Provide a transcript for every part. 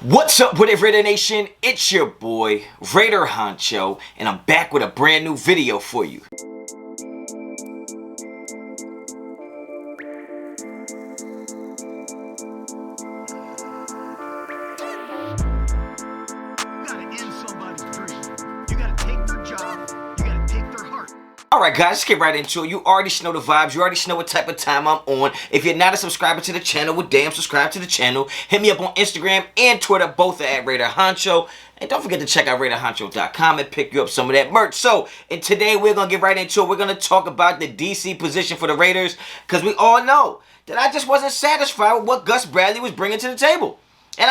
What's up with it, Raider Nation? It's your boy, Raider Honcho, and I'm back with a brand new video for you. Alright guys, let's get right into it. You already know the vibes. You already know what type of time I'm on. If you're not a subscriber to the channel, well damn, subscribe to the channel. Hit me up on Instagram and Twitter, both at Raider Honcho. And don't forget to check out Raiderhoncho.com and pick you up some of that merch. So, and today we're going to get right into it. We're going to talk about the DC position for the Raiders. Because we all know that I just wasn't satisfied with what Gus Bradley was bringing to the table. And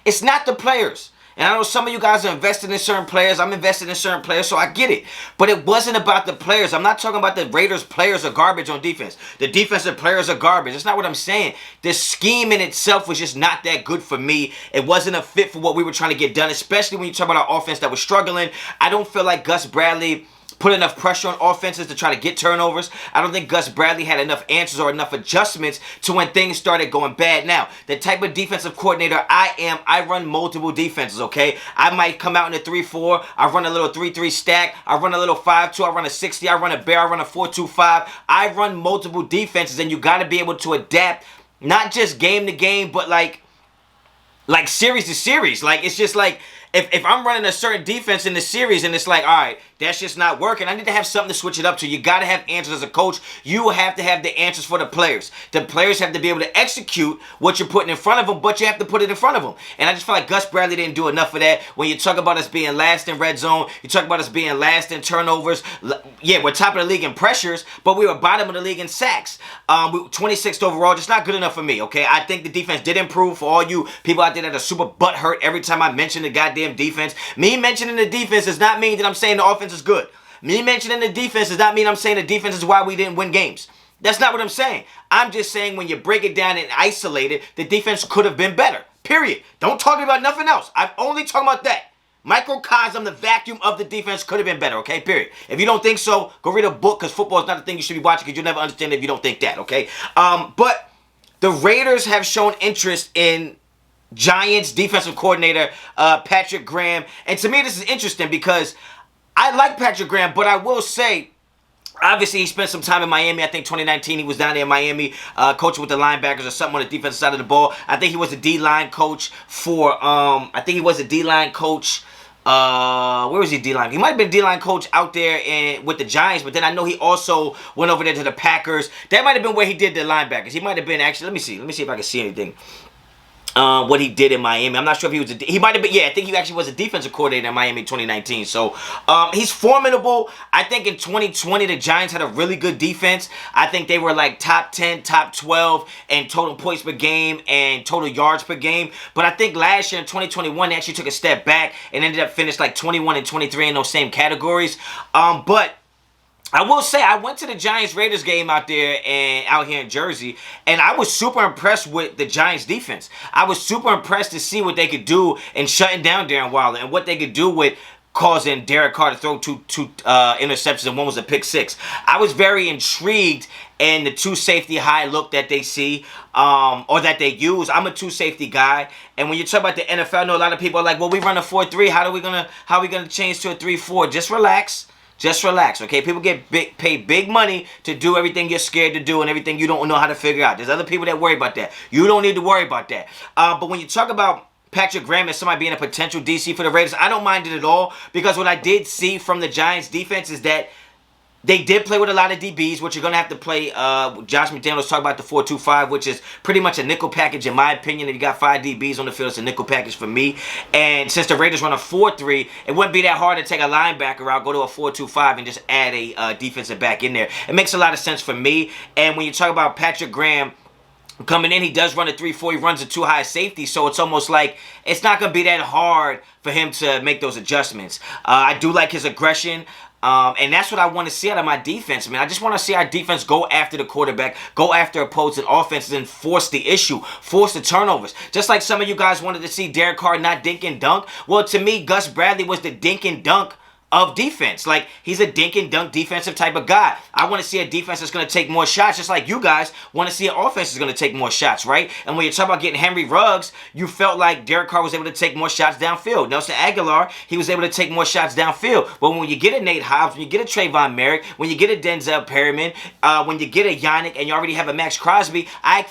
it's not the players. And I know some of you guys are invested in certain players. I'm invested in certain players, so I get it. But it wasn't about the players. I'm not talking about the Raiders players are garbage on defense. The defensive players are garbage. That's not what I'm saying. The scheme in itself was just not that good for me. It wasn't a fit for what we were trying to get done, especially when you talk about our offense that was struggling. I don't feel like Gus Bradley put enough pressure on offenses to try to get turnovers. I don't think Gus Bradley had enough answers or enough adjustments to when things started going bad. Now, the type of defensive coordinator I run multiple defenses, okay? I might come out in a 3-4. I run a little 3-3 stack. I run a little 5-2. I run a 60. I run a bear. I run a 4-2-5. I run multiple defenses, and you got to be able to adapt, not just game to game, but like series to series. Like, it's just like, if I'm running a certain defense in the series and it's like, all right, that's just not working, I need to have something to switch it up to. You got to have answers as a coach. You have to have the answers for the players. The players have to be able to execute what you're putting in front of them, but you have to put it in front of them. And I just feel like Gus Bradley didn't do enough of that. When you talk about us being last in red zone, you talk about us being last in turnovers. Yeah, we're top of the league in pressures, but we were bottom of the league in sacks. We were 26th overall, just not good enough for me, okay? I think the defense did improve. For all you people out there that are super butthurt every time I mention the goddamn defense. Me mentioning the defense does not mean that I'm saying the offense is good. Me mentioning the defense does not mean I'm saying the defense is why we didn't win games. That's not what I'm saying. I'm just saying when you break it down and isolate it, the defense could have been better. Period. Don't talk about nothing else. I'm only talking about that. Microcosm, the vacuum of the defense could have been better, okay? Period. If you don't think so, go read a book, because football is not the thing you should be watching, because you'll never understand it if you don't think that, okay? But the Raiders have shown interest in Giants defensive coordinator Patrick Graham. And to me, this is interesting because I like Patrick Graham, but I will say, obviously, he spent some time in Miami. I think 2019 he was down there in Miami coaching with the linebackers or something on the defensive side of the ball. I think he was a D-line coach for, where was he D-line? He might have been D-line coach out there with the Giants, but then I know he also went over there to the Packers. That might have been where he did the linebackers. He might have been actually, let me see if I can see anything. What he did in Miami. I'm not sure if he was he might have been, yeah, I think he actually was a defensive coordinator in Miami in 2019. So, he's formidable. I think in 2020, the Giants had a really good defense. I think they were like top 10, top 12 in total points per game and total yards per game. But I think last year in 2021, they actually took a step back and ended up finished like 21 and 23 in those same categories. But I will say, I went to the Giants-Raiders game out here in Jersey, and I was super impressed with the Giants' defense. I was super impressed to see what they could do in shutting down Darren Waller and what they could do with causing Derek Carr to throw two interceptions, and one was a pick six. I was very intrigued in the two safety high look that they see, or that they use. I'm a two safety guy, and when you talk about the NFL, I know a lot of people are like, well, we run a 4-3. How are we gonna change to a 3-4? Just relax. Just relax, okay? People get paid big money to do everything you're scared to do and everything you don't know how to figure out. There's other people that worry about that. You don't need to worry about that. But when you talk about Patrick Graham as somebody being a potential DC for the Raiders, I don't mind it at all, because what I did see from the Giants defense is that they did play with a lot of DBs, which you're going to have to play. Josh McDaniels talked about the 4-2-5, which is pretty much a nickel package in my opinion. If you got 5 DBs on the field, it's a nickel package for me. And since the Raiders run a 4-3, it wouldn't be that hard to take a linebacker out, go to a 4-2-5, and just add a defensive back in there. It makes a lot of sense for me. And when you talk about Patrick Graham coming in, he does run a 3-4. He runs a 2-high safety, so it's almost like it's not going to be that hard for him to make those adjustments. I do like his aggression. And that's what I want to see out of my defense, man. I just want to see our defense go after the quarterback, go after opposing offenses, and force the issue, force the turnovers. Just like some of you guys wanted to see Derek Carr not dink and dunk. Well, to me, Gus Bradley was the dink and dunk of defense. Like, he's a dink and dunk defensive type of guy. I want to see a defense that's going to take more shots, just like you guys want to see an offense that's going to take more shots, right? And when you're talking about getting Henry Ruggs, you felt like Derek Carr was able to take more shots downfield. Nelson Aguilar, he was able to take more shots downfield. But when you get a Nate Hobbs, when you get a Trayvon Merrick, when you get a Denzel Perryman, when you get a Yannick, and you already have a Max Crosby, I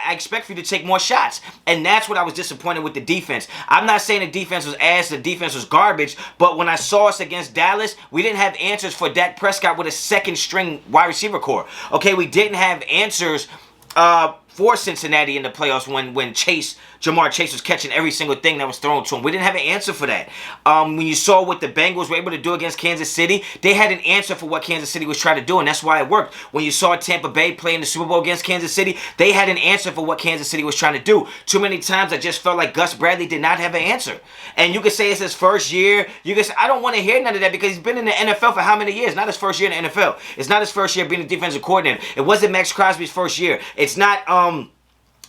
expect for you to take more shots. And that's what I was disappointed with the defense. I'm not saying the defense was ass, the defense was garbage, but when I saw us against Dallas, we didn't have answers for Dak Prescott with a second string wide receiver core. Okay, we didn't have answers for Cincinnati in the playoffs when Jamar Chase was catching every single thing that was thrown to him. We didn't have an answer for that. When you saw what the Bengals were able to do against Kansas City, they had an answer for what Kansas City was trying to do, and that's why it worked. When you saw Tampa Bay play in the Super Bowl against Kansas City, they had an answer for what Kansas City was trying to do. Too many times I just felt like Gus Bradley did not have an answer. And you could say it's his first year. You could say, I don't want to hear none of that because he's been in the NFL for how many years? Not his first year in the NFL. It's not his first year being a defensive coordinator. It wasn't Max Crosby's first year. It's not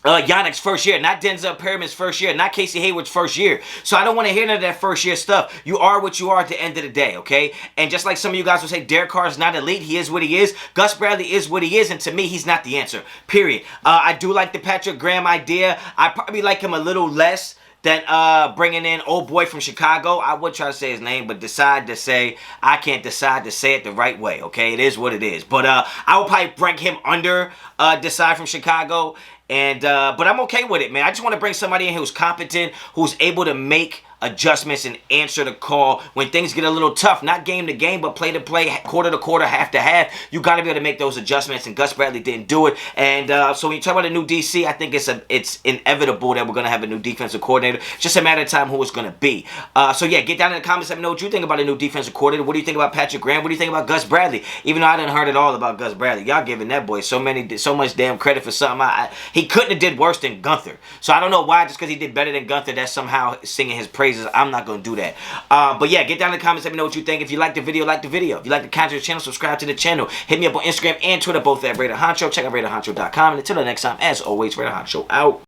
Yannick's first year, not Denzel Perryman's first year, not Casey Hayward's first year. So I don't want to hear none of that first year stuff. You are what you are at the end of the day, okay? And just like some of you guys will say, Derek Carr is not elite. He is what he is. Gus Bradley is what he is, and to me, he's not the answer, period. I do like the Patrick Graham idea. I probably like him a little less than bringing in old boy from Chicago. I would try to say his name, but I can't decide to say it the right way, okay? It is what it is. But I would probably rank him under Decide from Chicago. And but I'm okay with it, man. I just want to bring somebody in who's competent, who's able to make adjustments and answer the call when things get a little tough. Not game to game, but play to play, quarter to quarter, half to half. You got to be able to make those adjustments, and Gus Bradley didn't do it. And so when you talk about a new DC, I think it's inevitable that we're going to have a new defensive coordinator. It's just a matter of time who it's going to be. So yeah, get down in the comments. Let me know what you think about a new defensive coordinator. What do you think about Patrick Graham? What do you think about Gus Bradley? Even though I didn't heard it all about Gus Bradley. Y'all giving that boy so much damn credit for something. He couldn't have did worse than Gunther. So I don't know why, just because he did better than Gunther, that's somehow singing his praises. I'm not going to do that. But yeah, get down in the comments. Let me know what you think. If you like the video, like the video. If you like the content of the channel, subscribe to the channel. Hit me up on Instagram and Twitter, both at Raider Honcho. Check out RaiderHoncho.com. And until the next time, as always, Raider Honcho out.